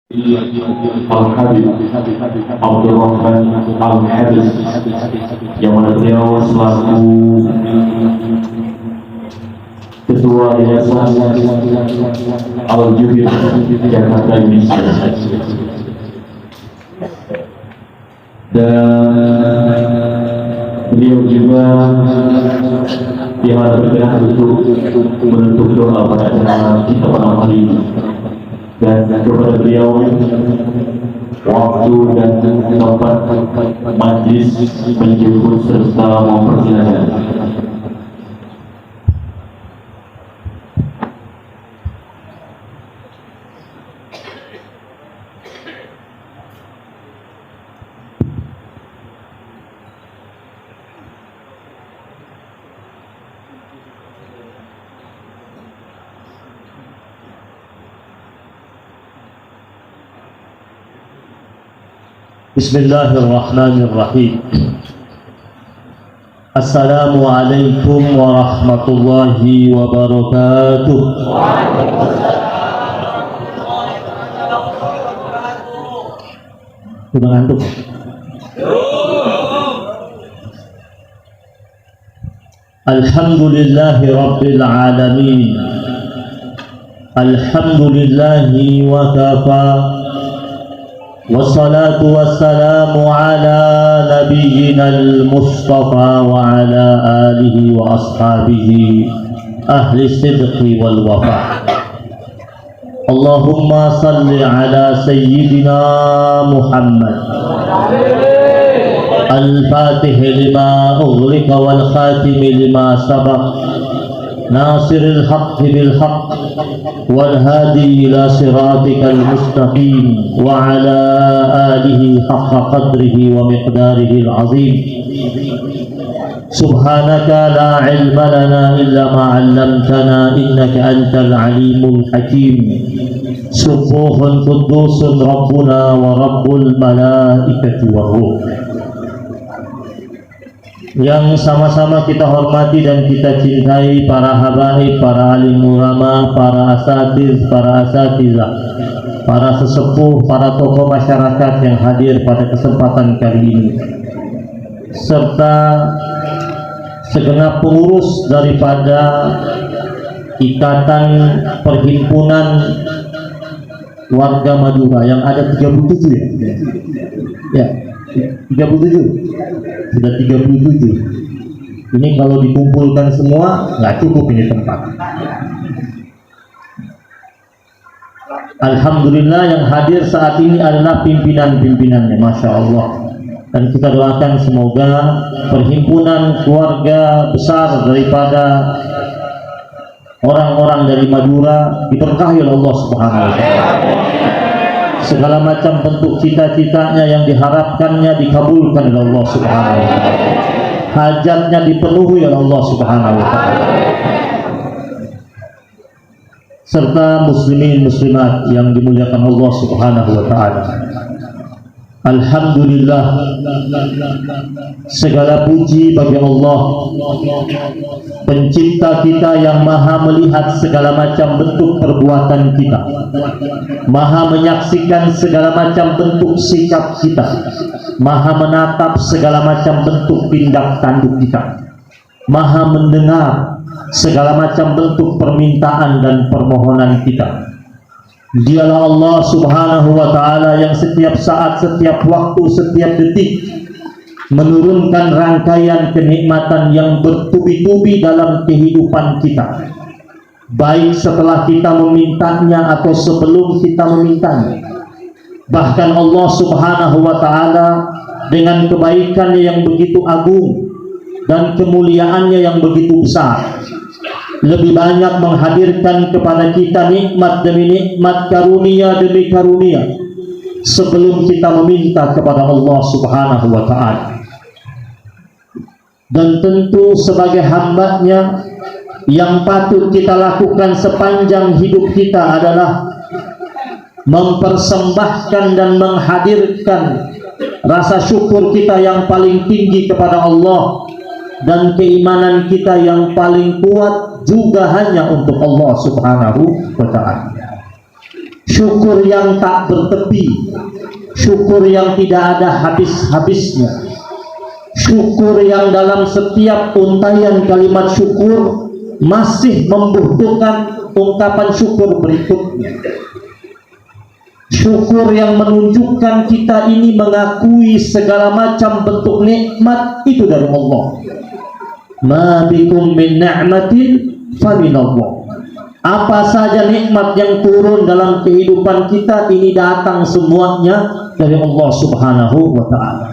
Al-Habib Abdul Rahman Al-Habib, yang mana beliau selaku Ketua Yayasan Al-Jubir Jakarta Indonesia, dan beliau juga yang bergerak untuk menutup doa pada acara kita pada hari ini. Dan kepada beliau waktu dan tempat majlis menjemput serta mempersilakan. Bismillahirrahmanirrahim. Assalamualaikum warahmatullahi wabarakatuh. Sudah ngantuk? Alhamdulillahi rabbil alamin. Alhamdulillahi wa kafa. Wassalatu wassalamu ala nabiyyina al-mustafa wa ala alihi wa ashabihi ahli sidqi wal wafa. Allahumma salli ala sayyidina Muhammad al-fatihi lima ughliqa wal khatimi lima sabaq nasiril haqqi bil haqq wal hadi ila siratikal mustaqim wa ala alihi haqqa qadrihi wa miqdarihi al azim. Subhanaka la ilma lana illa ma 'allamtana innaka antal alimul hakim. Subuhun qudusun rabbuna wa rabbul malaikati war ruh. Yang sama-sama kita hormati dan kita cintai para habaib, para alim ulama, para asatizah, para sesepuh, para tokoh masyarakat yang hadir pada kesempatan kali ini, serta segenap pengurus daripada Ikatan Perhimpunan Warga Madura yang ada 37 ya? 37 sudah 37. Ini kalau dikumpulkan semua nggak cukup ini tempat. Alhamdulillah yang hadir saat ini adalah pimpinan-pimpinannya, Masya Allah. Dan kita doakan semoga perhimpunan keluarga besar daripada orang-orang dari Madura diberkahi oleh Allah Subhanahu wa Ta'ala. Segala macam bentuk cita-citanya yang diharapkannya dikabulkan oleh Allah Subhanahu wa Ta'ala. Hajatnya dipenuhi oleh Allah Subhanahu wa Ta'ala. Serta muslimin muslimat yang dimuliakan Allah Subhanahu wa Ta'ala. Alhamdulillah, segala puji bagi Allah, pencipta kita yang maha melihat segala macam bentuk perbuatan kita, maha menyaksikan segala macam bentuk sikap kita, maha menatap segala macam bentuk tindak tanduk kita, maha mendengar segala macam bentuk permintaan dan permohonan kita. Dialah Allah Subhanahu wa Ta'ala yang setiap saat, setiap waktu, setiap detik menurunkan rangkaian kenikmatan yang bertubi-tubi dalam kehidupan kita, baik setelah kita memintanya atau sebelum kita memintanya. Bahkan Allah Subhanahu wa Ta'ala dengan kebaikannya yang begitu agung dan kemuliaannya yang begitu besar, lebih banyak menghadirkan kepada kita nikmat demi nikmat, karunia demi karunia sebelum kita meminta kepada Allah Subhanahu wa Ta'ala. Dan tentu sebagai hambanya, yang patut kita lakukan sepanjang hidup kita adalah mempersembahkan dan menghadirkan rasa syukur kita yang paling tinggi kepada Allah, dan keimanan kita yang paling kuat juga hanya untuk Allah Subhanahu wa Ta'ala. syukur yang tak bertepi, syukur yang tidak ada habis-habisnya, syukur yang dalam setiap untayan kalimat syukur masih membutuhkan ungkapan syukur berikutnya. Syukur yang menunjukkan kita ini mengakui segala macam bentuk nikmat itu dari Allah. Ma bikum min ni'matin fa minallah. Apa saja nikmat yang turun dalam kehidupan kita ini datang semuanya dari Allah Subhanahu wa ta'ala.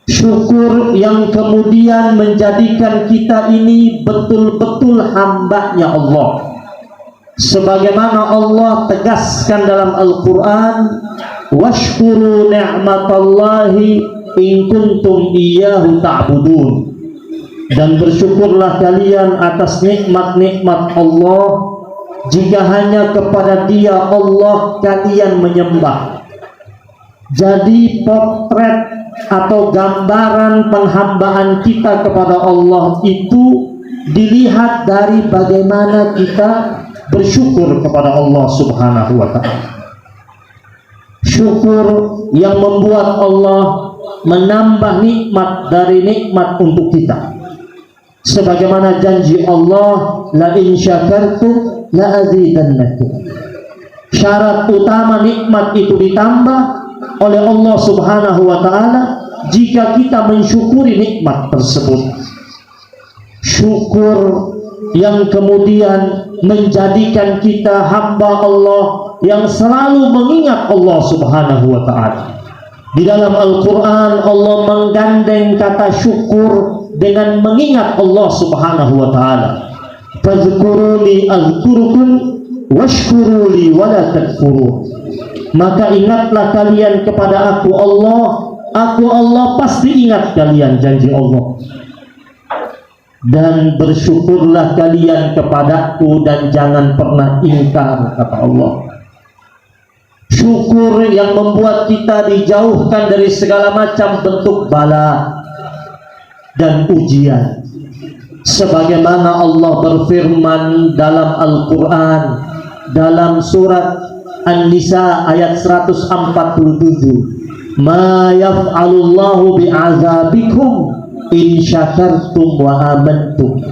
Syukur yang kemudian menjadikan kita ini betul-betul hambanya Allah. Sebagaimana Allah tegaskan dalam Al-Quran, washkuru ni'matallahi in kuntum iyyahu ta'budun. Dan bersyukurlah kalian atas nikmat-nikmat Allah jika hanya kepada Dia Allah kalian menyembah. Jadi potret atau gambaran penghambaan kita kepada Allah itu dilihat dari bagaimana kita bersyukur kepada Allah Subhanahu wa ta'ala. Syukur yang membuat Allah menambah nikmat dari nikmat untuk kita. Sebagaimana janji Allah, la in syakartum la azidannakum. Syarat utama nikmat itu ditambah oleh Allah Subhanahu wa ta'ala jika kita mensyukuri nikmat tersebut. Syukur yang kemudian menjadikan kita hamba Allah yang selalu mengingat Allah Subhanahu wa ta'ala. Di dalam Al-Quran Allah menggandeng kata syukur dengan mengingat Allah Subhanahu wa ta'ala. Fazkuruni azkurukum washkuruli wala takfurun. Maka ingatlah kalian kepada aku Allah pasti ingat kalian, janji Allah. Dan bersyukurlah kalian kepadaku dan jangan pernah ingkar, kata Allah. Syukur yang membuat kita dijauhkan dari segala macam bentuk bala dan ujian. Sebagaimana Allah berfirman dalam Al-Quran, dalam surat An-Nisa ayat 147, ma yaf'alullahu bi'azabikum in syakartum wa amantum.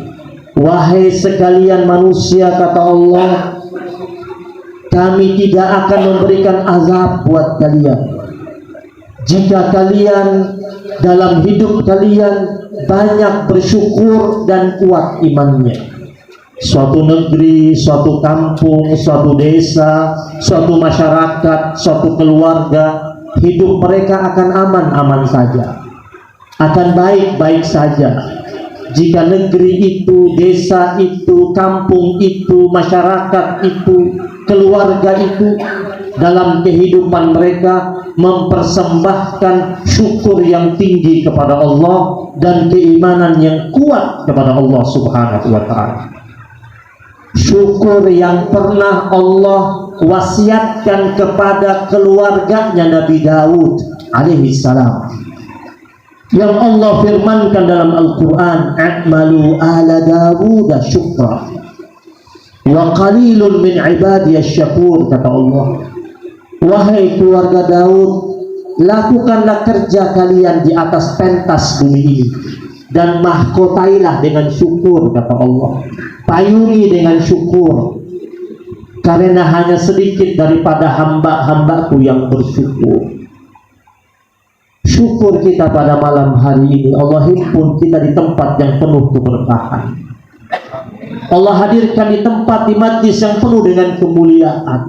Wahai sekalian manusia, kata Allah, kami tidak akan memberikan azab buat kalian jika kalian dalam hidup kalian banyak bersyukur dan kuat imannya. Suatu negeri, suatu kampung, suatu desa, suatu masyarakat, suatu keluarga, hidup mereka akan aman-aman saja, akan baik-baik saja jika negeri itu, desa itu, kampung itu, masyarakat itu, keluarga itu dalam kehidupan mereka mempersembahkan syukur yang tinggi kepada Allah dan keimanan yang kuat kepada Allah Subhanahu wa ta'ala. Syukur yang pernah Allah wasiatkan kepada keluarganya Nabi Daud alaihi salam, yang Allah firmankan dalam Al-Quran, a'malu ala Dawud syukra wa qalilun min ibadiyasy syakur, kata Allah. Wahai keluarga Daud, lakukanlah kerja kalian di atas pentas bumi ini dan mahkotailah dengan syukur, kata Allah. Payungi dengan syukur, karena hanya sedikit daripada hamba-hambaku yang bersyukur. Syukur kita pada malam hari ini, Allah himpun kita di tempat yang penuh keberkahan. Allah hadirkan di tempat, di majlis yang penuh dengan kemuliaan,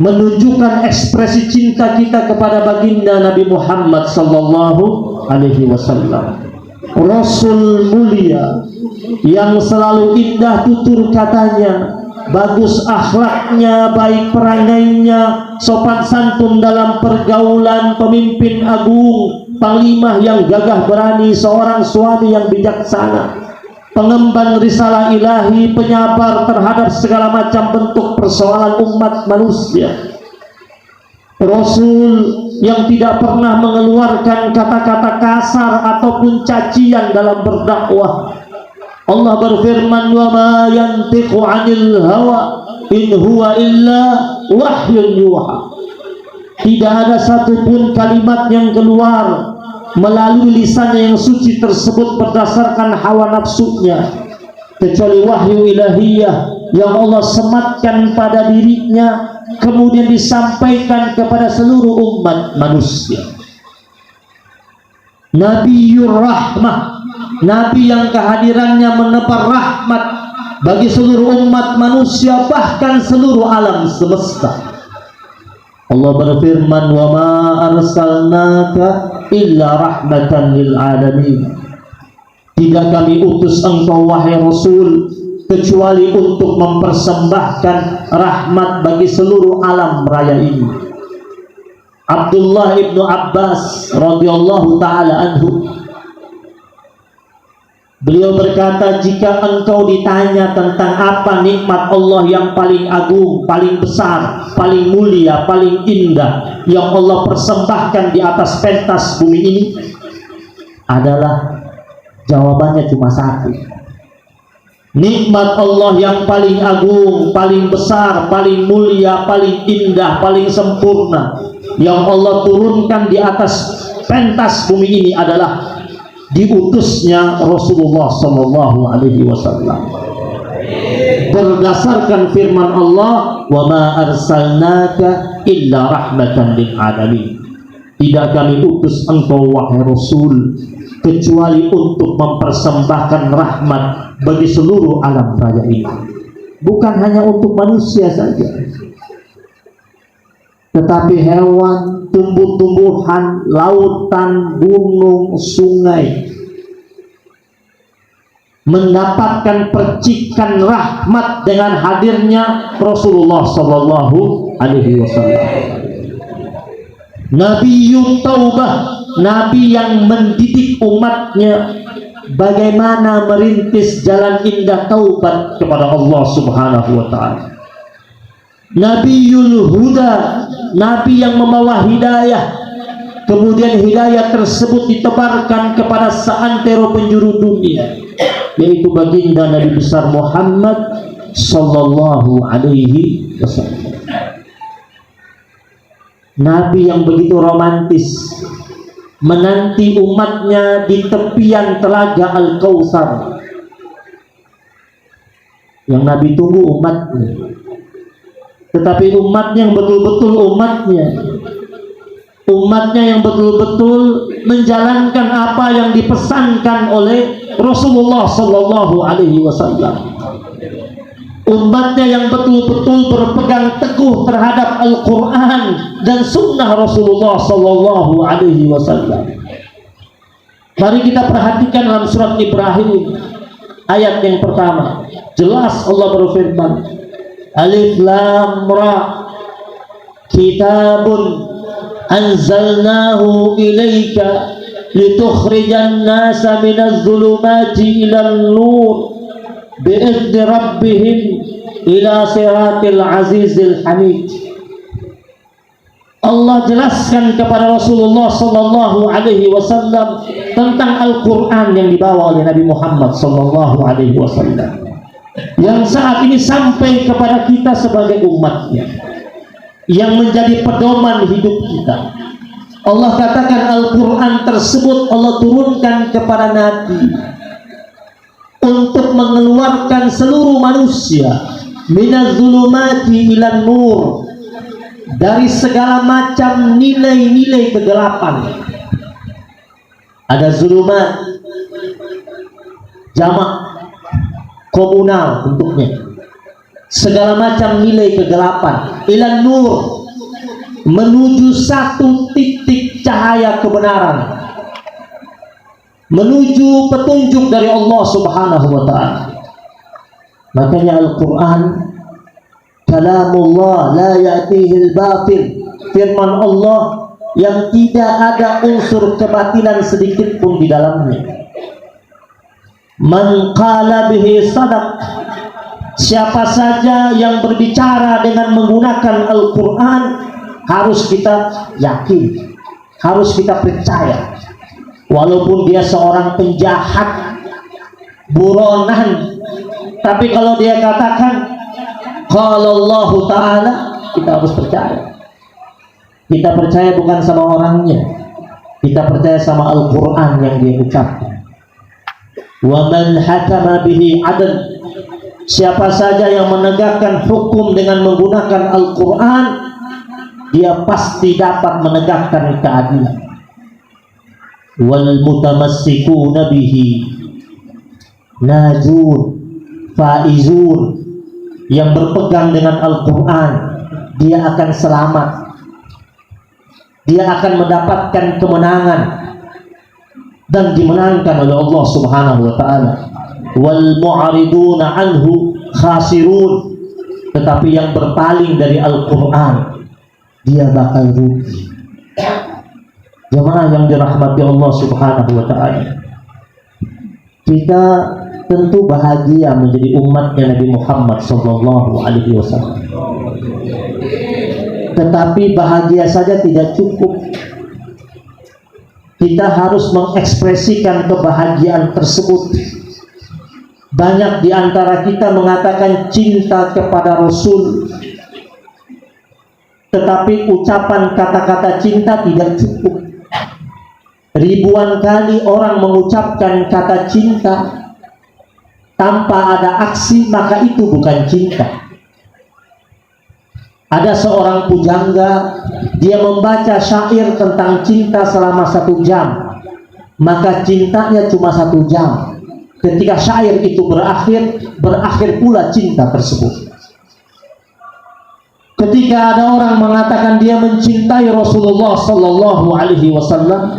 menunjukkan ekspresi cinta kita kepada baginda Nabi Muhammad sallallahu alaihi wasallam, Rasul mulia yang selalu indah tutur katanya, bagus akhlaknya, baik perangainya, sopan santun dalam pergaulan, pemimpin agung, panglima yang gagah berani, seorang suami yang bijaksana, pengemban risalah ilahi, penyabar terhadap segala macam bentuk persoalan umat manusia. Rasul yang tidak pernah mengeluarkan kata-kata kasar ataupun cacian dalam berdakwah. Allah berfirman, wa ma yantiqu 'anil hawa in huwa illa wahyun yuha. Tidak ada satupun kalimat yang keluar melalui lisannya yang suci tersebut berdasarkan hawa nafsunya, kecuali wahyu ilahiyah yang Allah sematkan pada dirinya, kemudian disampaikan kepada seluruh umat manusia. Nabiur Rahmah, Nabi yang kehadirannya menebar rahmat bagi seluruh umat manusia, bahkan seluruh alam semesta. Allah berfirman, wa ma arsalnaka illa rahmatan lil alamin. Tidak kami utus engkau wahai Rasul kecuali untuk mempersembahkan rahmat bagi seluruh alam raya ini. Abdullah ibnu Abbas radhiyallahu taala anhu, beliau berkata, jika engkau ditanya tentang apa nikmat Allah yang paling agung, paling besar, paling mulia, paling indah yang Allah persembahkan di atas pentas bumi ini, adalah jawabannya cuma satu. Nikmat Allah yang paling agung, paling besar, paling mulia, paling indah, paling sempurna yang Allah turunkan di atas pentas bumi ini adalah diutusnya Rasulullah sallallahu alaihi wasallam. Berdasarkan firman Allah, wa ma arsalnaka illa rahmatan lil alamin. Tidak kami utus engkau wahai Rasul kecuali untuk mempersembahkan rahmat bagi seluruh alam raya ini. Bukan hanya untuk manusia saja, tetapi hewan, tumbuh-tumbuhan, lautan, gunung, sungai mendapatkan percikan rahmat dengan hadirnya Rasulullah sallallahu alaihi wasallam. Nabiyyut Taubah, Nabi yang mendidik umatnya bagaimana merintis jalan indah taubat kepada Allah Subhanahu wa taala. Nabiyul Huda, Nabi yang membawa hidayah, kemudian hidayah tersebut ditebarkan kepada seantero penjuru dunia, yaitu baginda Nabi besar Muhammad sallallahu alaihi wasallam. Nabi yang begitu romantis, menanti umatnya di tepian telaga Al-Kautsar. Yang Nabi tunggu umatnya, tetapi umatnya yang betul-betul umatnya yang betul-betul menjalankan apa yang dipesankan oleh Rasulullah sallallahu alaihi wasallam. Umatnya yang betul-betul berpegang teguh terhadap Al-Quran dan sunnah Rasulullah sallallahu alaihi wasallam. Mari kita perhatikan dalam surat Ibrahim ayat yang pertama. Jelas Allah berfirman, Alif Lam Ra, kitabun anzalnahu ilaika litukhrijan nasa minaz zulumati ilal nur bi'izni rabbihim ila siratil azizil hamid. Allah jelaskan kepada Rasulullah sallallahu alaihi wasallam tentang Al-Quran yang dibawa oleh Nabi Muhammad sallallahu alaihi wasallam, yang saat ini sampai kepada kita sebagai umatnya, yang menjadi pedoman hidup kita. Allah katakan Al-Quran tersebut Allah turunkan kepada Nabi untuk mengeluarkan seluruh manusia minaz zulumati ilan nur, dari segala macam nilai-nilai kegelapan. Ada zulumat jamak komunal bentuknya, segala macam nilai kegelapan, ilan nur, menuju satu titik cahaya kebenaran, menuju petunjuk dari Allah Subhanahu wa ta'ala. Makanya Al-Quran kalamullah la ya'tihil batil, firman Allah yang tidak ada unsur kebatilan sedikit pun di dalamnya. Man qala bihi sadaq, siapa saja yang berbicara dengan menggunakan Al-Quran harus kita yakin, harus kita percaya. Walaupun dia seorang penjahat, buronan, tapi kalau dia katakan qala Allah Ta'ala, kita harus percaya. Kita percaya bukan sama orangnya, kita percaya sama Al-Quran yang dia ucapkan. Wa man hakama bihi adl, siapa saja yang menegakkan hukum dengan menggunakan Al-Quran, dia pasti dapat menegakkan keadilan. Wal mutamassikuna bihi najun faizun, yang berpegang dengan Al-Quran dia akan selamat, dia akan mendapatkan kemenangan dan dimenangkan oleh Allah Subhanahu wa Ta'ala. Wal mu'ariduna anhu khasirun, tetapi yang berpaling dari Al-Quran dia bakal rugi. Jemaah yang dirahmati Allah Subhanahu wa Ta'ala, kita tentu bahagia menjadi umatnya Nabi Muhammad sallallahu alaihi wasallam. Tetapi bahagia saja tidak cukup. Kita harus mengekspresikan kebahagiaan tersebut. Banyak di antara kita mengatakan cinta kepada Rasul, tetapi ucapan kata-kata cinta tidak cukup. Ribuan kali orang mengucapkan kata cinta tanpa ada aksi, maka itu bukan cinta. Ada seorang pujangga, dia membaca syair tentang cinta selama 1 jam, maka cintanya cuma 1 jam. Ketika syair itu berakhir pula cinta tersebut. Ketika ada orang mengatakan dia mencintai Rasulullah sallallahu alaihi wasallam,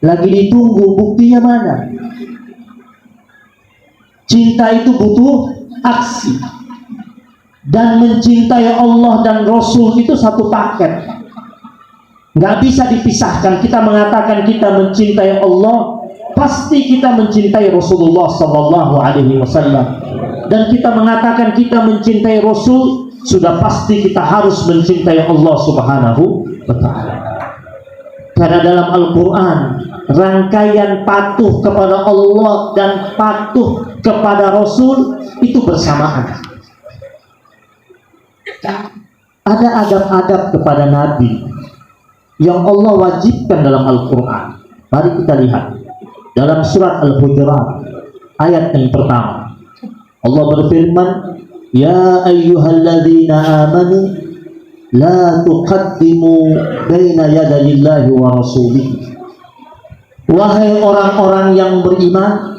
lagi ditunggu buktinya mana? Cinta itu butuh aksi, dan mencintai Allah dan Rasul itu satu paket, nggak bisa dipisahkan. Kita mengatakan kita mencintai Allah, pasti kita mencintai Rasulullah Sallallahu Alaihi Wasallam, dan kita mengatakan kita mencintai Rasul, sudah pasti kita harus mencintai Allah Subhanahu wa Ta'ala. Karena dalam Al-Quran, rangkaian patuh kepada Allah dan patuh kepada Rasul itu bersamaan. Ada adab-adab kepada Nabi yang Allah wajibkan dalam Al-Quran. Mari kita lihat dalam surat Al-Hujurat ayat yang pertama. Allah berfirman, ya ayyuhalladzina amanu la tuqaddimu baina yadayillahi wa rasulih. Wahai orang-orang yang beriman,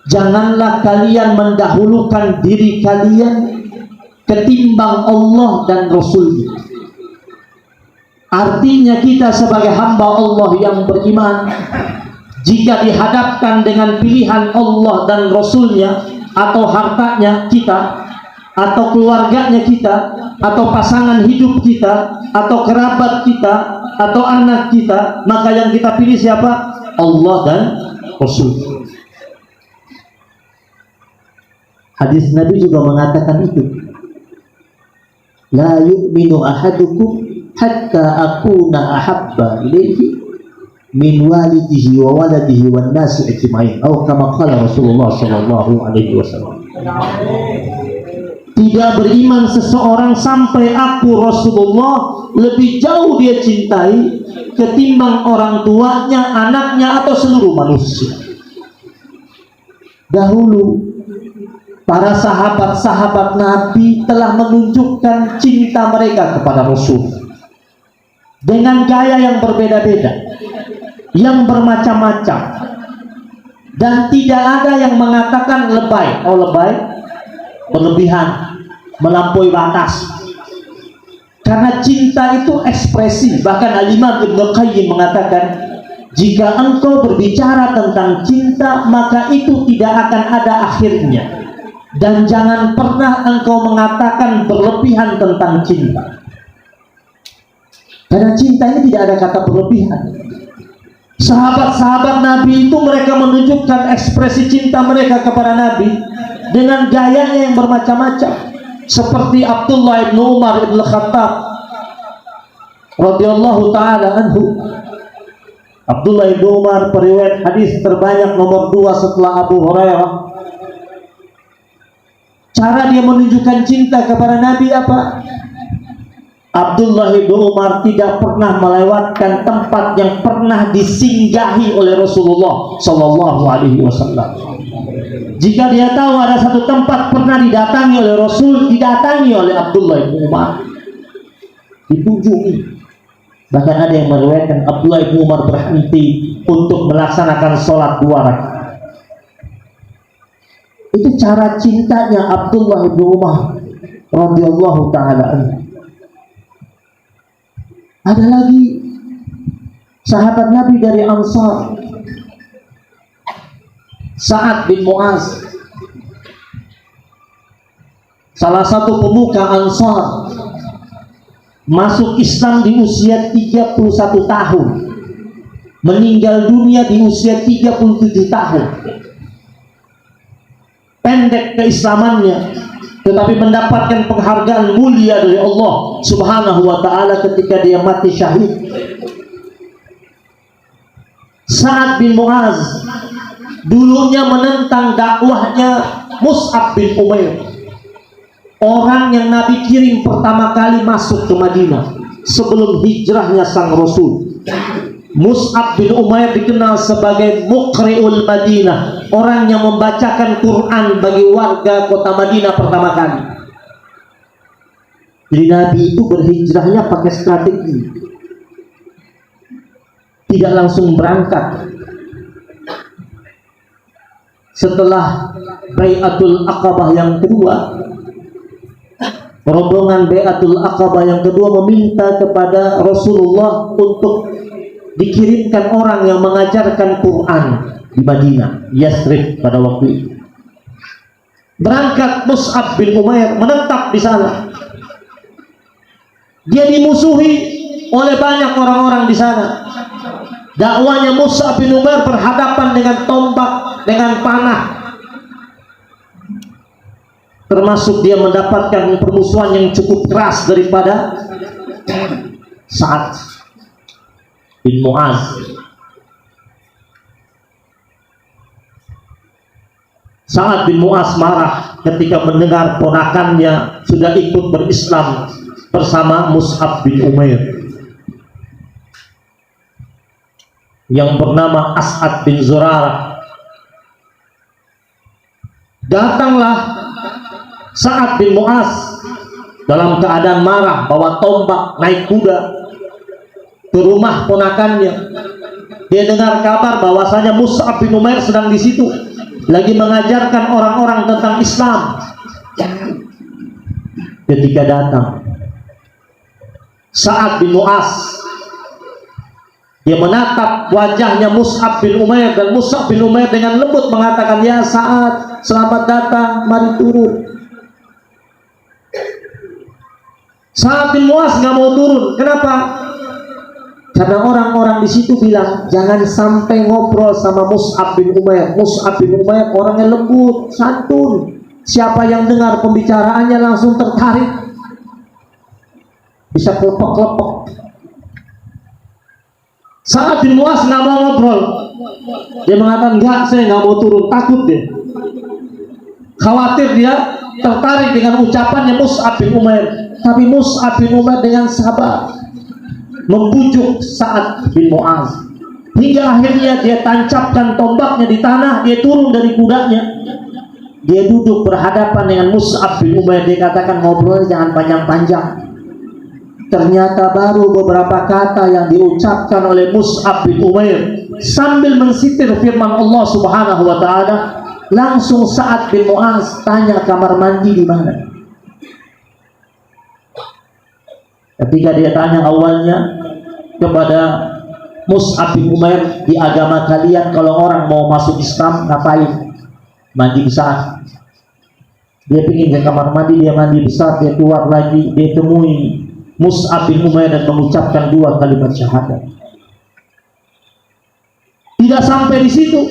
janganlah kalian mendahulukan diri kalian ketimbang Allah dan Rasul-Nya. Artinya kita sebagai hamba Allah yang beriman, jika dihadapkan dengan pilihan Allah dan Rasul-Nya, atau hartanya kita, atau keluarganya kita, atau pasangan hidup kita, atau kerabat kita, atau anak kita, maka yang kita pilih siapa? Allah dan Rasul. Hadis Nabi juga mengatakan itu, la yu'minu ahadukum hatta akuna ahabba ilaihi min walidihi wa waladihi wan nasi ajma'in, atau kama qala Rasulullah sallallahu alaihi wasallam. Tidak beriman seseorang sampai aku Rasulullah lebih jauh dia cintai ketimbang orang tuanya, anaknya, atau seluruh manusia. Dahulu para sahabat-sahabat Nabi telah menunjukkan cinta mereka kepada Rasul dengan gaya yang berbeda-beda, yang bermacam-macam, dan tidak ada yang mengatakan lebay. Oh, lebay, berlebihan, melampaui batas. Karena cinta itu ekspresi. Bahkan Al-Imam Ibnu Qayyim mengatakan, jika engkau berbicara tentang cinta, maka itu tidak akan ada akhirnya, dan jangan pernah engkau mengatakan berlebihan tentang cinta. Karena cinta ini tidak ada kata berlebihan. Sahabat-sahabat Nabi itu mereka menunjukkan ekspresi cinta mereka kepada Nabi dengan gayanya yang bermacam-macam. Seperti Abdullah ibn Umar ibn Khattab radhiyallahu ta'ala anhu. Abdullah ibn Umar periwayat hadis terbanyak nomor 2 setelah Abu Hurairah. Cara dia menunjukkan cinta kepada Nabi apa? Abdullah bin Umar tidak pernah melewatkan tempat yang pernah disinggahi oleh Rasulullah Sallallahu Alaihi Wasallam. Jika dia tahu ada satu tempat pernah didatangi oleh Rasul, didatangi oleh Abdullah bin Umar, dikunjungi. Bahkan ada yang meriwayatkan Abdullah bin Umar berhenti untuk melaksanakan sholat 2 rakaat. Itu cara cintanya Abdullah bin Umar radhiyallahu taala anhu. Ada lagi sahabat Nabi dari Ansar, Sa'ad bin Mu'az, salah satu pemuka Ansar, masuk Islam di usia 31 tahun, meninggal dunia di usia 37 tahun. Pendek keislamannya, tetapi mendapatkan penghargaan mulia dari Allah Subhanahu wa ta'ala ketika dia mati syahid. Sa'ad bin Mu'az dulunya menentang dakwahnya Mus'ab bin Umair, orang yang Nabi kirim pertama kali masuk ke Madinah sebelum hijrahnya sang Rasul. Mus'ab bin Umair dikenal sebagai Muqri'ul Madinah, orang yang membacakan Quran bagi warga kota Madinah pertama kali. Jadi Nabi itu berhijrahnya pakai strategi, tidak langsung berangkat. Setelah Bai'atul Aqabah yang kedua, rombongan Bai'atul Aqabah yang kedua meminta kepada Rasulullah untuk dikirimkan orang yang mengajarkan Quran di Madinah, Yasrib pada waktu itu. Berangkat Mus'ab bin Umair menetap di sana. Dia dimusuhi oleh banyak orang-orang di sana. Dakwanya Mus'ab bin Umair berhadapan dengan tombak, dengan panah. Termasuk dia mendapatkan permusuhan yang cukup keras daripada Sa'ad bin Mu'az. Sa'ad bin Mu'az marah ketika mendengar ponakannya sudah ikut berislam bersama Mus'ab bin Umair yang bernama As'ad bin Zurarah. Datanglah Sa'ad bin Mu'az dalam keadaan marah, bawa tombak, naik kuda ke rumah ponakannya. Dia dengar kabar bahwasanya Mus'ab bin Umair sedang di situ, lagi mengajarkan orang-orang tentang Islam. Ketika datang Sa'ad bin Mu'az, dia menatap wajahnya Mus'ab bin Umair, dan Mus'ab bin Umair dengan lembut mengatakan, "Ya Sa'ad, selamat datang, mari turun." Sa'ad bin Mu'az nggak mau turun. Kenapa? Karena orang-orang di situ bilang, jangan sampai ngobrol sama Mus'ab bin Umair. Mus'ab bin Umair orangnya lembut, santun. Siapa yang dengar pembicaraannya langsung tertarik, bisa kelepek-kelepek. Sa'ad bin Mu'az nggak mau ngobrol. Dia mengatakan, enggak, saya nggak mau turun, takut dia. Khawatir dia tertarik dengan ucapannya Mus'ab bin Umair. Tapi Mus'ab bin Umair dengan sabar membujuk Sa'ad bin Mu'az, hingga akhirnya dia tancapkan tombaknya di tanah. Dia turun dari kudanya, dia duduk berhadapan dengan Mus'ab bin Umair. Dia katakan, ngobrol jangan panjang-panjang. Ternyata baru beberapa kata yang diucapkan oleh Mus'ab bin Umair sambil mensitir firman Allah Subhanahu wa ta'ala, langsung Sa'ad bin Mu'az tanya kamar mandi di mana. Ketika dia tanya awalnya kepada Mus'ab bin Umair, di agama kalian kalau orang mau masuk Islam ngapain? Mandi besar. Dia ingin ke kamar mandi, dia mandi besar, dia keluar lagi, dia temui Mus'ab bin Umair dan mengucapkan 2 kalimat syahadat. Tidak sampai di situ,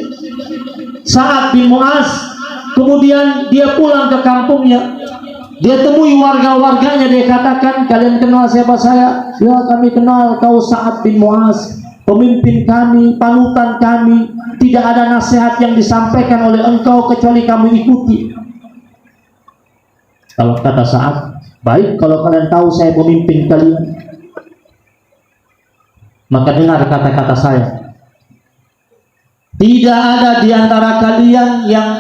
Sa'ad bin Mu'az kemudian dia pulang ke kampungnya. Dia temui warga-warganya, dia katakan, kalian kenal siapa saya? Ya, kami kenal kau Sa'ad bin Mu'az, pemimpin kami, panutan kami. Tidak ada nasihat yang disampaikan oleh engkau kecuali kami ikuti. Kalau kata Sa'ad, baik kalau kalian tahu saya pemimpin kalian, maka dengar kata-kata saya. Tidak ada di antara kalian yang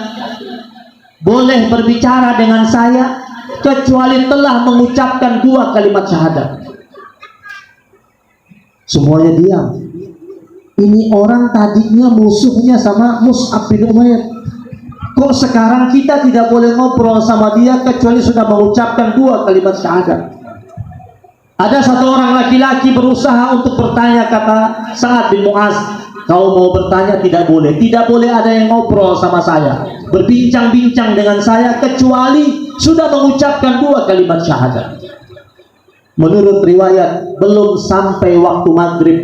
boleh berbicara dengan saya kecuali telah mengucapkan 2 kalimat syahadat. Semuanya diam. Ini orang tadinya musuhnya sama Mus'ab bin Umair. Kok sekarang kita tidak boleh ngobrol sama dia kecuali sudah mengucapkan 2 kalimat syahadat? Ada satu orang laki-laki berusaha untuk bertanya, kata Sa'ad bin Mu'az, kau mau bertanya tidak boleh. Tidak boleh ada yang ngobrol sama saya, berbincang-bincang dengan saya kecuali sudah mengucapkan 2 kalimat syahadat. Menurut riwayat, belum sampai waktu maghrib,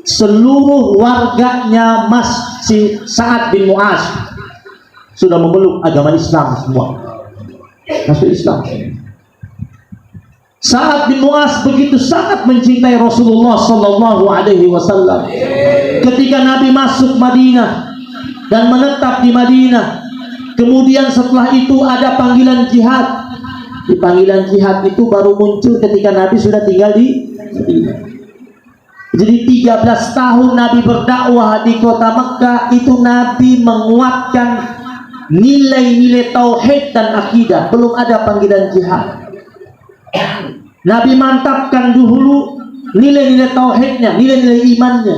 seluruh warganya Masjid Sa'ad bin Mu'az sudah memeluk agama Islam semua, masuk Islam. Sa'ad bin Mu'az begitu sangat mencintai Rasulullah sallallahu alaihi wasallam. Ketika Nabi masuk Madinah dan menetap di Madinah, kemudian setelah itu ada panggilan jihad. Di panggilan jihad itu baru muncul ketika Nabi sudah tinggal di Madinah. Jadi 13 tahun Nabi berdakwah di kota Mekah, itu Nabi menguatkan nilai-nilai tauhid dan akidah. Belum ada panggilan jihad. Nabi mantapkan dulu nilai-nilai tauhidnya, nilai-nilai imannya.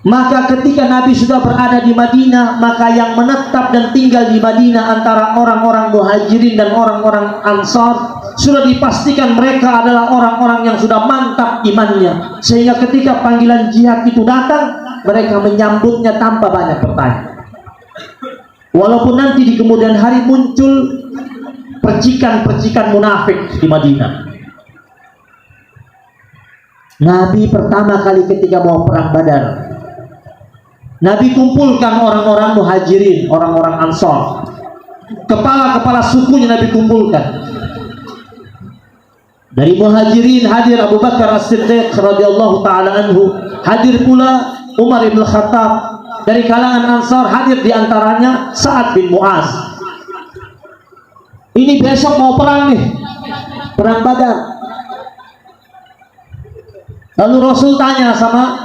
Maka ketika Nabi sudah berada di Madinah, maka yang menetap dan tinggal di Madinah antara orang-orang Muhajirin dan orang-orang Ansar sudah dipastikan mereka adalah orang-orang yang sudah mantap imannya, sehingga ketika panggilan jihad itu datang, mereka menyambutnya tanpa banyak pertanyaan. Walaupun nanti di kemudian hari muncul percikan-percikan munafik di Madinah. Nabi pertama kali ketika mau perang Badar, Nabi kumpulkan orang-orang Muhajirin, orang-orang Ansar, kepala-kepala sukunya Nabi kumpulkan. Dari Muhajirin hadir Abu Bakar As-Siddiq radhiyallahu taala anhu, hadir pula Umar bin Khattab. Dari kalangan Ansar hadir diantaranya Sa'ad bin Mu'az. Ini besok mau perang nih, perang Badar. Lalu Rasul tanya sama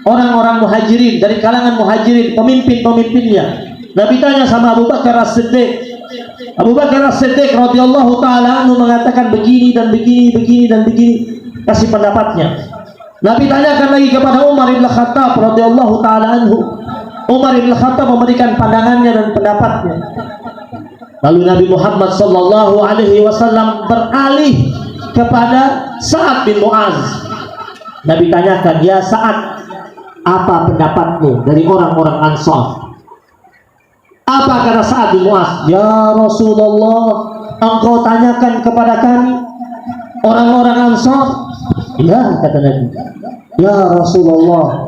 orang-orang Muhajirin, dari kalangan Muhajirin, pemimpin-pemimpinnya. Nabi tanya sama Abu Bakar As-Siddiq. Abu Bakar As-Siddiq radhiyallahu taala anhu mengatakan begini dan begini, begini dan begini, kasih pendapatnya. Nabi tanyakan lagi kepada Umar bin Khattab radhiyallahu taala anhu. Umar bin Khattab memberikan pandangannya dan pendapatnya. Lalu Nabi Muhammad sallallahu alaihi wasallam beralih kepada Sa'ad bin Mu'az. Nabi tanyakan, ya Sa'ad, apa pendapatmu dari orang-orang Ansar? Apa kata Sa'ad bin Mu'az? Ya Rasulullah, engkau tanyakan kepada kami orang-orang Ansar? Ya, kata Nabi. Ya Rasulullah,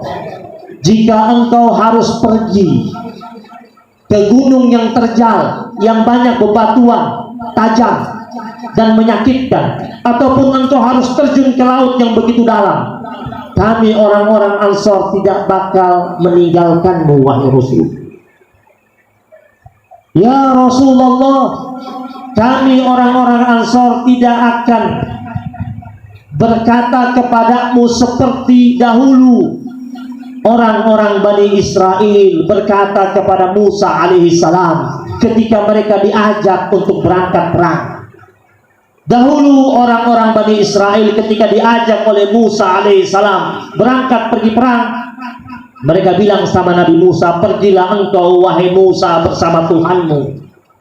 jika engkau harus pergi ke gunung yang terjal, yang banyak bebatuan tajam dan menyakitkan, ataupun engkau harus terjun ke laut yang begitu dalam, kami orang-orang Ansar tidak bakal meninggalkanmu, wahai Rasul. Ya Rasulullah, kami orang-orang Ansar tidak akan berkata kepadamu seperti dahulu orang-orang Bani Israel berkata kepada Musa alaihissalam ketika mereka diajak untuk berangkat perang. Dahulu orang-orang Bani Israel ketika diajak oleh Musa alaihissalam berangkat pergi perang, mereka bilang sama Nabi Musa, pergilah engkau wahai Musa bersama Tuhanmu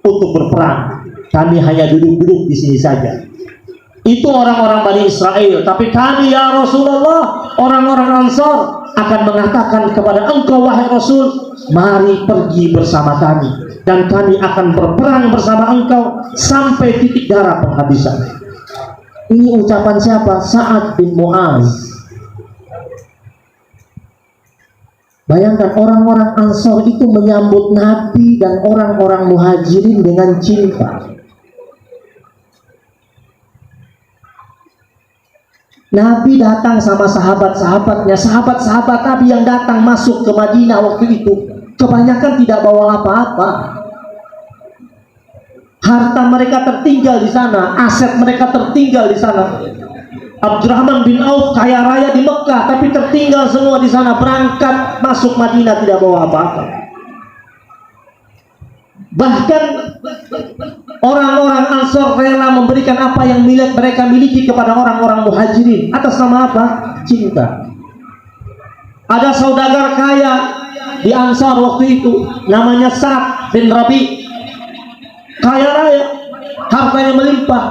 untuk berperang, kami hanya duduk-duduk di sini saja. Itu orang-orang Bani Israel. Tapi kami ya Rasulullah, orang-orang Ansar akan mengatakan kepada engkau wahai Rasul, mari pergi bersama kami dan kami akan berperang bersama engkau sampai titik darah penghabisan. Ini ucapan siapa? Sa'ad bin Mu'az. Bayangkan orang-orang Ansar itu menyambut Nabi dan orang-orang Muhajirin dengan cinta. Nabi datang sama sahabat-sahabatnya. Sahabat-sahabat Nabi yang datang masuk ke Madinah waktu itu kebanyakan tidak bawa apa-apa, harta mereka tertinggal di sana, aset mereka tertinggal di sana. Abdurrahman bin Auf kaya raya di Mekah, tapi tertinggal semua di sana. Berangkat masuk Madinah tidak bawa apa-apa. Bahkan orang-orang Ansor rela memberikan apa yang milik mereka miliki kepada orang-orang Muhajirin atas nama apa? Cinta. Ada saudagar kaya di Ansar waktu itu, namanya Sa'ad bin Rabi, kaya raya, hartanya melimpah.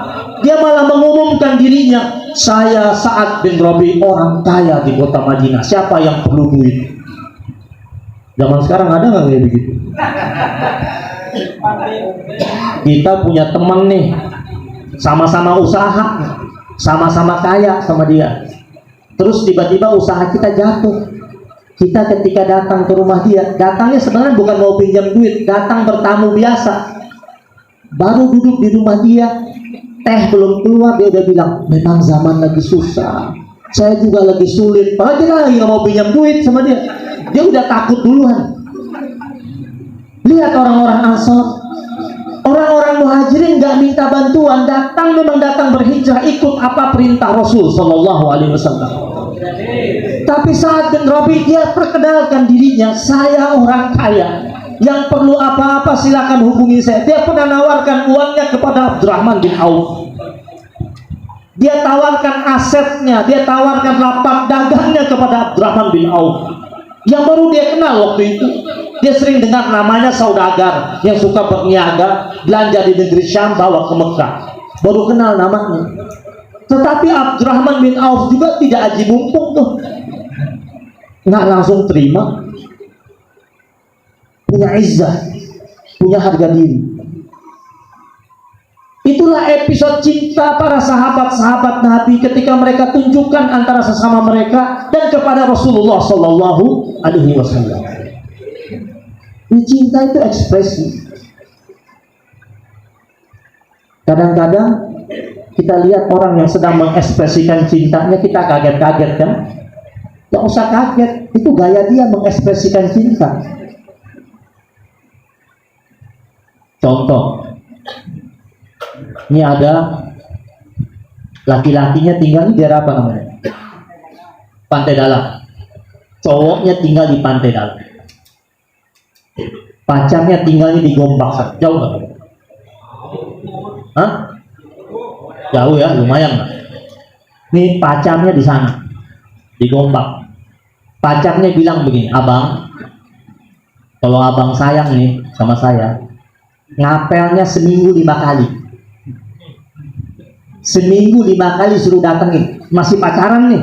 Dia malah mengumumkan dirinya, saya Sa'ad bin Rabi, orang kaya di kota Madinah. Siapa yang perlu duit? Zaman sekarang ada nggak kayak begitu? Kita punya teman nih, sama-sama usaha, sama-sama kaya sama dia. Terus tiba-tiba usaha kita jatuh. Kita ketika datang ke rumah dia, datangnya sebenarnya bukan mau pinjam duit, datang bertamu biasa. Baru duduk di rumah dia, teh belum keluar, dia udah bilang, memang zaman lagi susah, saya juga lagi sulit. Padahal kita lagi nggak mau pinjam duit sama dia. Dia udah takut duluan. Lihat orang-orang Ansor, orang-orang Muhajirin nggak minta bantuan, datang memang datang berhijrah, ikut apa perintah Rasul Shallallahu Alaihi Wasallam. Tapi Sa'ad bin Rabi, dia perkenalkan dirinya, saya orang kaya, yang perlu apa-apa silakan hubungi saya. Dia pernah nawarkan uangnya kepada Abdurrahman bin Auf. Dia tawarkan asetnya, dia tawarkan lapak dagangnya kepada Abdurrahman bin Auf, yang baru dia kenal waktu itu. Dia sering dengar namanya saudagar yang suka berniaga, belanja di negeri Syam, bawa ke Mekah. Baru kenal namanya. Tetapi Abdurrahman bin Auf juga tidak aji mumpung tuh, nggak langsung terima. Punya izzah, punya harga diri. Itulah episode cinta para sahabat-sahabat Nabi ketika mereka tunjukkan antara sesama mereka dan kepada Rasulullah Sallallahu Alaihi Wasallam. Cinta itu ekspresi. Kadang-kadang kita lihat orang yang sedang mengekspresikan cintanya, kita kaget-kaget kan? Gak usah kaget, itu gaya dia mengekspresikan cinta. Contoh, ini ada laki-lakinya tinggal di daerah apa namanya? Pantai Dalam. Cowoknya tinggal di Pantai Dalam. Pacarnya tinggalnya di Gombak. Jauh nggak? Hah? Jauh ya, lumayan lah. Nih pacarnya di sana, di Gombak. Pacarnya bilang begini, abang, kalau abang sayang nih sama saya, ngapelnya seminggu 5 kali. Seminggu 5 kali suruh datengin. Masih pacaran nih.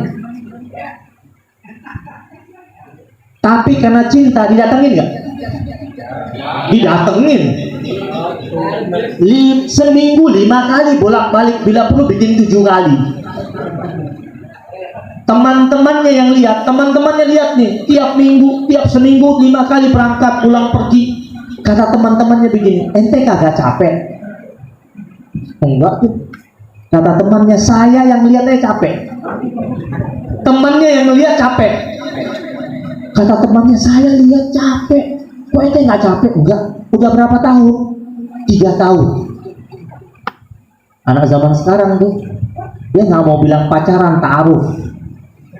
Tapi karena cinta didatengin nggak? Didatengin. Seminggu 5 kali bolak-balik, bila perlu bikin 7 kali. Teman-temannya yang lihat, teman-temannya lihat nih, tiap minggu, tiap seminggu 5 kali berangkat pulang pergi. Kata teman-temannya begini, ente kagak capek? Enggak tuh. Kata temannya, saya yang lihatnya capek. Temannya yang lihat capek. Kata temannya, saya lihat capek. Kok ente nggak capek? Enggak. Udah berapa tahun? 3 tahun. Anak zaman sekarang tuh, dia nggak mau bilang pacaran, ta'aruf.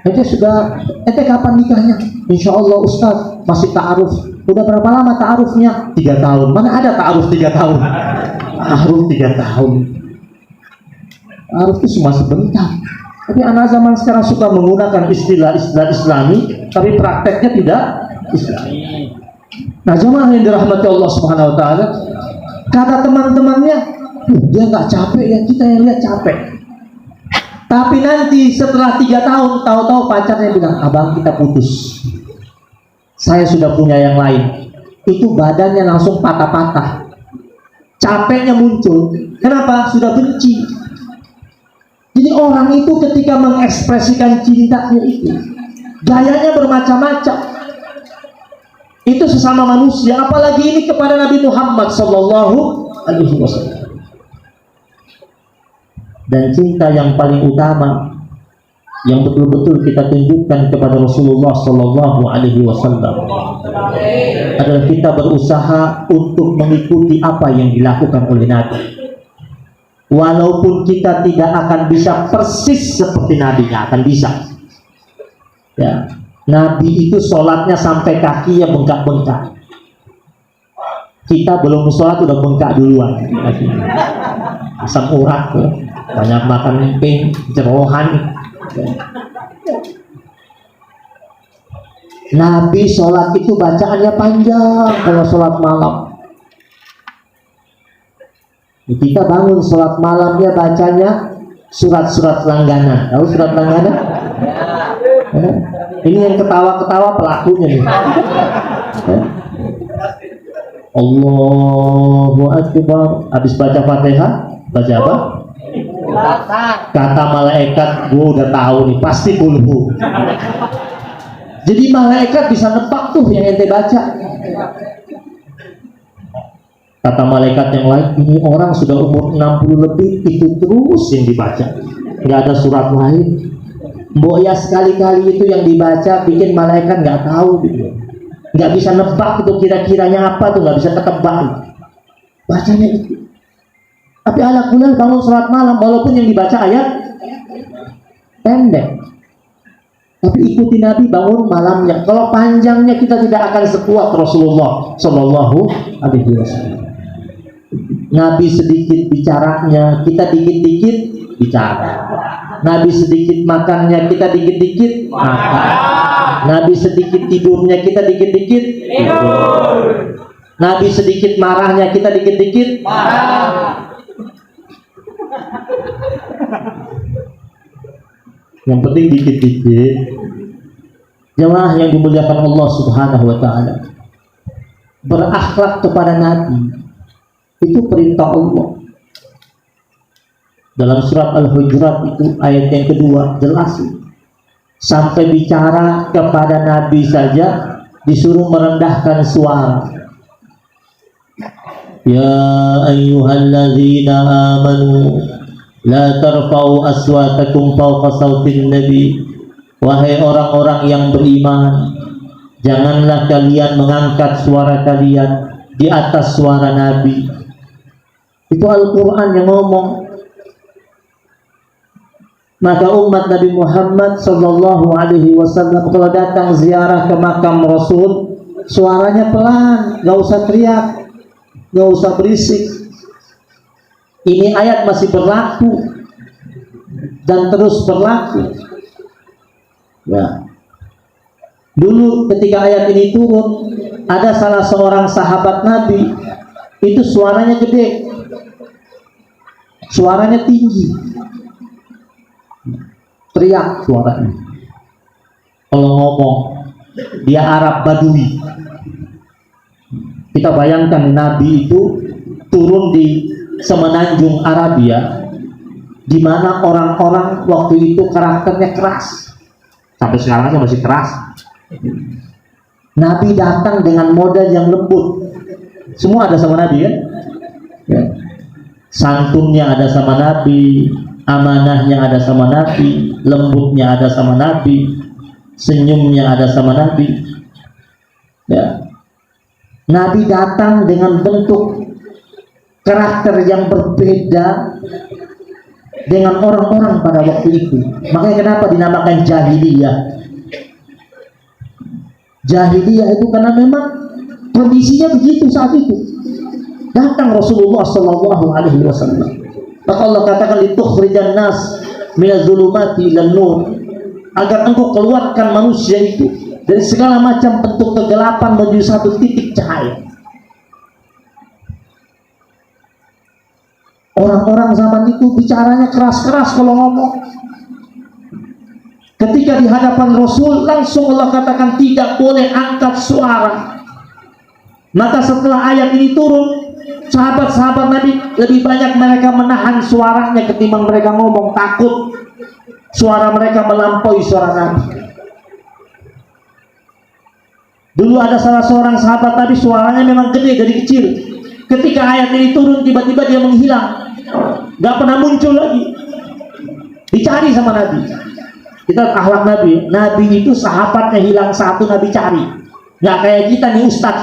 Ente kapan nikahnya? Insya Allah Ustaz, masih ta'aruf. Udah berapa lama ta'arufnya? 3 tahun. Mana ada ta'aruf 3 tahun? Ta'aruf 3 tahun. Ta'aruf itu cuma sebentar. Tapi anak zaman sekarang suka menggunakan istilah-istilah Islami, tapi prakteknya tidak Islami. Nah, jemaah yang dirahmati Allah Subhanahu Wa Taala, kata teman-temannya, dia nggak capek ya, kita yang lihat capek. Tapi nanti setelah 3 tahun, tahu-tahu pacarnya bilang, abang kita putus. Saya sudah punya yang lain. Itu badannya langsung patah-patah. Capeknya muncul. Kenapa? Sudah benci. Jadi orang itu ketika mengekspresikan cintanya itu, gayanya bermacam-macam. Itu sesama manusia, apalagi ini kepada Nabi Muhammad Sallallahu Alaihi Wasallam. Dan cinta yang paling utama yang betul-betul kita tunjukkan kepada Rasulullah Sallallahu Alaihi Wasallam adalah kita berusaha untuk mengikuti apa yang dilakukan oleh Nabi. Walaupun kita tidak akan bisa persis seperti Nabi, nggak akan bisa. Ya, Nabi itu sholatnya sampai kakinya bengkak-bengkak. Kita belum sholat udah bengkak duluan. Asam urat, banyak makan emping, jerohan. Nabi sholat itu bacaannya panjang kalau sholat malam. Kita bangun sholat malamnya bacanya surat-surat langganan. Tahu surat langganan? Ini yang ketawa-ketawa pelakunya nih. Allahu Akbar. Habis baca Fatihah, baca apa? Kata malaikat, gue udah tahu nih, pasti kulhu. Jadi malaikat bisa nebak tuh yang ente baca. Kata malaikat yang lain, ini orang sudah umur 60 lebih, itu terus yang dibaca, nggak ada surat lain. Mbok ya sekali-kali itu yang dibaca bikin malaikat nggak tahu gitu. Nggak bisa nebak itu kira-kiranya apa tuh, nggak bisa ketebak. Bacanya itu. Tapi ala kulal bangun sholat malam, walaupun yang dibaca ayat pendek, tapi ikuti Nabi bangun malamnya. Kalau panjangnya kita tidak akan sekuat Rasulullah Shallallahu Alaihi Wasallam. Nabi sedikit bicaranya, kita dikit-dikit bicara. Nabi sedikit makannya, kita dikit-dikit makan. Nabi sedikit tidurnya, kita dikit-dikit tidur. Nabi sedikit marahnya, kita dikit-dikit marah. Yang penting dikit-dikit. Jemaah yang dimuliakan Allah Subhanahu wa taala, berakhlak kepada Nabi itu perintah Allah. Dalam surat Al-Hujurat itu ayat yang kedua jelas, sampai bicara kepada Nabi saja disuruh merendahkan suara. Ya ayyuhalladzina amanu la tarfa'u aswatakum fawqa sautin nabi. Wahai orang-orang yang beriman, janganlah kalian mengangkat suara kalian di atas suara Nabi. Itu Al-Quran yang ngomong. Maka umat Nabi Muhammad Sallallahu Alaihi Wasallam kalau datang ziarah ke makam Rasul, suaranya pelan, gak usah teriak, gak usah berisik. Ini ayat masih berlaku dan terus berlaku. Ya. Dulu ketika ayat ini turun, ada salah seorang sahabat Nabi, itu suaranya gede, suaranya tinggi, teriak suaranya. Kalau ngomong, dia Arab Badui. Kita bayangkan Nabi itu turun di semenanjung Arabia, di mana orang-orang waktu itu karakternya keras. Sampai sekarang aja masih keras. Nabi datang dengan modal yang lembut. Semua ada sama Nabi kan? Ya. Santunnya ada sama Nabi, amanahnya ada sama Nabi, lembutnya ada sama Nabi, senyumnya ada sama Nabi. Ya. Nabi datang dengan bentuk karakter yang berbeda dengan orang-orang pada waktu itu. Makanya kenapa dinamakan jahiliyah? Jahiliyah itu karena memang kondisinya begitu saat itu. Datang Rasulullah Sallallahu Alaihi Wasallam. Maka Allah katakan litukhrijan nas minaz zulumati ilan nur, agar engkau keluarkan manusia itu dari segala macam bentuk kegelapan menuju satu titik cahaya. Orang-orang zaman itu bicaranya keras-keras kalau ngomong. Ketika di hadapan Rasul, langsung Allah katakan tidak boleh angkat suara. Maka setelah ayat ini turun, sahabat-sahabat Nabi lebih banyak mereka menahan suaranya ketimbang mereka ngomong, takut suara mereka melampaui suara Nabi. Dulu ada salah seorang sahabat Nabi, suaranya memang gede dari kecil. Ketika ayat ini turun, tiba-tiba dia menghilang, gak pernah muncul lagi. Dicari sama Nabi. Kita akhlak Nabi. Nabi itu sahabatnya hilang satu, Nabi cari. Nggak kayak kita nih Ustaz.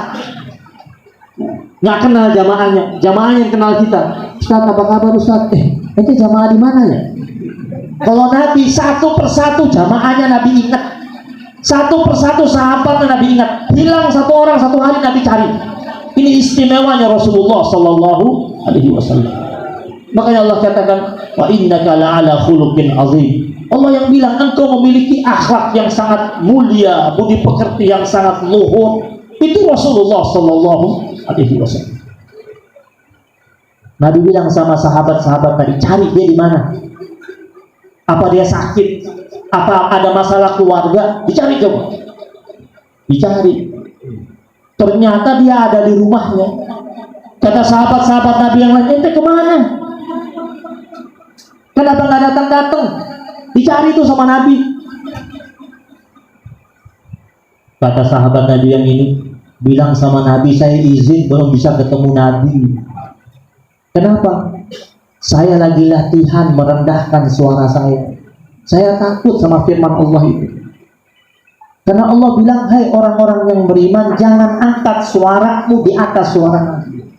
Nggak kenal jamaahnya. Jamaahnya yang kenal kita. Ustaz, apa kabar Ustaz? Itu jamaah di mana ya? Kalau Nabi satu persatu jamaahnya Nabi ingat. Satu persatu sahabatnya Nabi ingat. Hilang satu orang satu hari Nabi cari. Ini istimewanya Rasulullah Sallallahu Alaihi Wasallam. Makanya Allah katakan, wa innaka la'ala khuluqin azim. Allah yang bilang engkau memiliki akhlak yang sangat mulia, budi pekerti yang sangat luhur. Itu Rasulullah Sallallahu Alaihi Wasallam. Nabi bilang sama sahabat-sahabat tadi, cari dia di mana? Apa dia sakit? Apa ada masalah keluarga? Dicari coba. Dicari. Ternyata dia ada di rumahnya. Kata sahabat-sahabat Nabi yang lain, ente kemana? Kenapa nggak datang-datang? Dicari itu sama Nabi. Kata sahabat Nabi yang ini, bilang sama Nabi, saya izin belum bisa ketemu Nabi. Kenapa? Saya lagi latihan merendahkan suara saya. Saya takut sama firman Allah itu. Karena Allah bilang, hai orang-orang yang beriman, jangan angkat suaramu di atas suara Nabi.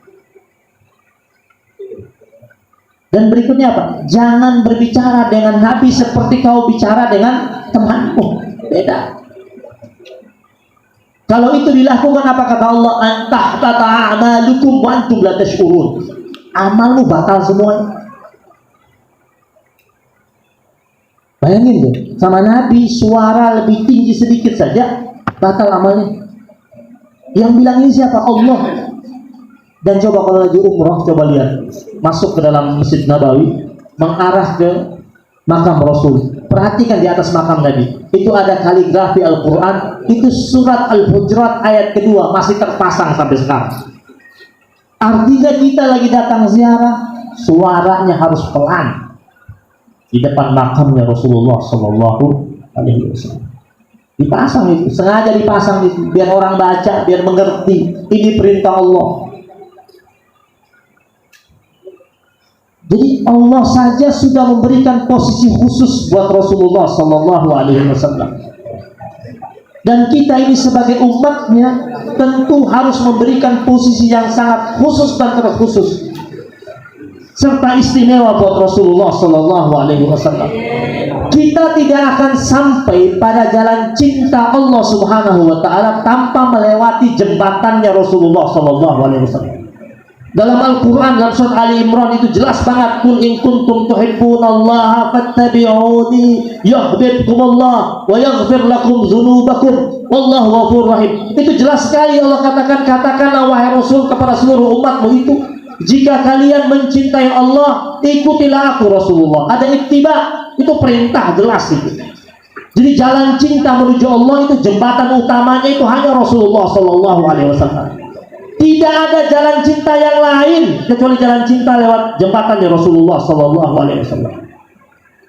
Dan berikutnya apa? Jangan berbicara dengan Nabi seperti kau bicara dengan temanmu. Beda. Kalau itu dilakukan, apa kata Allah? Antahbata a'malukum wa antum la tash'urun. Amalmu batal semuanya. Bayangin deh, sama Nabi suara lebih tinggi sedikit saja batal amalnya. Yang bilang ini siapa? Allah. Dan coba kalau lagi umrah, coba lihat, masuk ke dalam Masjid Nabawi, mengarah ke makam Rasul. Perhatikan di atas makam Nabi, itu ada kaligrafi Al-Quran. Itu surat Al-Hujurat ayat kedua masih terpasang sampai sekarang. Artinya kita lagi datang ziarah, suaranya harus pelan di depan makamnya Rasulullah Sallallahu Alaihi Wasallam. Dipasang itu, sengaja dipasang itu, biar orang baca, biar mengerti ini perintah Allah. Jadi Allah saja sudah memberikan posisi khusus buat Rasulullah Sallallahu Alaihi Wasallam. Dan kita ini sebagai umatnya tentu harus memberikan posisi yang sangat khusus dan terkhusus serta istimewa buat Rasulullah Sallallahu Alaihi Wasallam. Kita tidak akan sampai pada jalan cinta Allah Subhanahu Wa Taala tanpa melewati jembatannya Rasulullah Sallallahu Alaihi Wasallam. Dalam Al-Quran, dalam surat Ali Imran itu jelas banget, Qul in kuntum tuhibbunallaha fattabi'uni yuhibbukumullah wa yaghfir lakum dzunubakum wallahu ghafurur rahim. Itu jelas sekali Allah katakan, katakanlah wahai Rasul kepada seluruh umatmu itu, jika kalian mencintai Allah, ikutilah aku Rasulullah. Ada ittiba, itu perintah jelas itu. Jadi jalan cinta menuju Allah itu jembatan utamanya itu hanya Rasulullah Sallallahu Alaihi Wasallam. Tidak ada jalan cinta yang lain kecuali jalan cinta lewat jembatannya Rasulullah Sallallahu Alaihi Wasallam.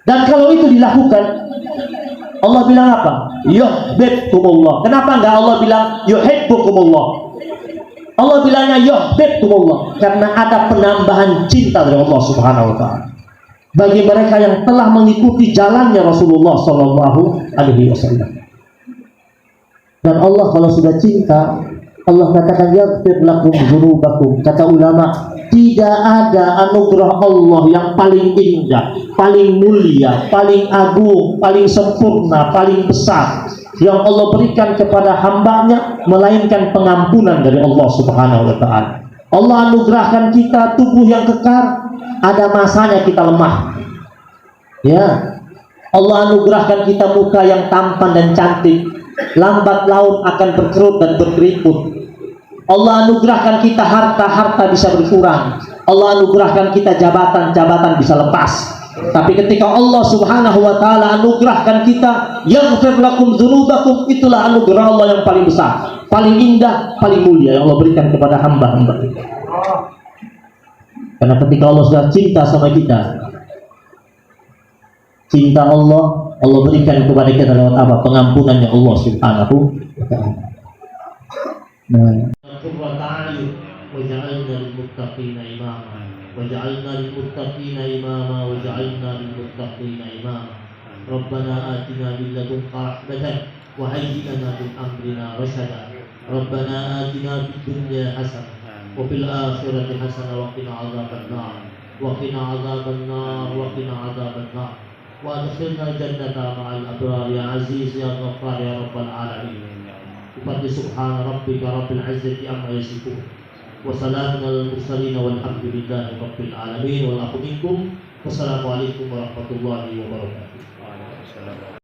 Dan kalau itu dilakukan, Allah bilang apa? Yuhibbukumullah. Kenapa enggak Allah bilang yuhibbukumullah? Allah bilangnya yuhibbukumullah karena ada penambahan cinta dari Allah Subhanahu Wa Taala bagi mereka yang telah mengikuti jalannya Rasulullah Sallallahu Alaihi Wasallam. Dan Allah kalau sudah cinta, Allah katakan yaghfir lakum dzunubakum. Kata ulama, tidak ada anugerah Allah yang paling indah, paling mulia, paling agung, paling sempurna, paling besar yang Allah berikan kepada hambanya melainkan pengampunan dari Allah Subhanahu Wa Taala. Allah anugerahkan kita tubuh yang kekar, ada masanya kita lemah. Ya, Allah anugerahkan kita muka yang tampan dan cantik, lambat laun akan berkerut dan berkeriput. Allah anugerahkan kita harta bisa berkurang. Allah anugerahkan kita jabatan bisa lepas. Tapi ketika Allah Subhanahu Wa Taala anugerahkan kita yaghfir lakum dzunubakum, itulah anugerah Allah yang paling besar, paling indah, paling mulia yang Allah berikan kepada hamba-hamba kita. Karena ketika Allah sudah cinta sama kita, cinta Allah berikan kepada kita lewat apa? Pengampunannya Allah Subhanahu Wa Taala. وجعلنا للمتقين إماما وجعلنا للمتقين إماما وجعلنا للمتقين إماما ربنا آتنا من لدنك رحمة وهيئ لنا من أمرنا رشدا ربنا آتنا في الدنيا حسنة وفي الآخرة حسنة وقنا عذاب النار وقنا عذاب النار وقنا عذاب النار وأدخلنا الجنة مع الأبرار يا عزيز يا غفار يا رب العالمين بفضل سبحان ربك رب العزة عما يصفون وسلام على المرسلين والحمد لله رب العالمين والعفو منكم والسلام عليكم ورحمة الله وبركاته.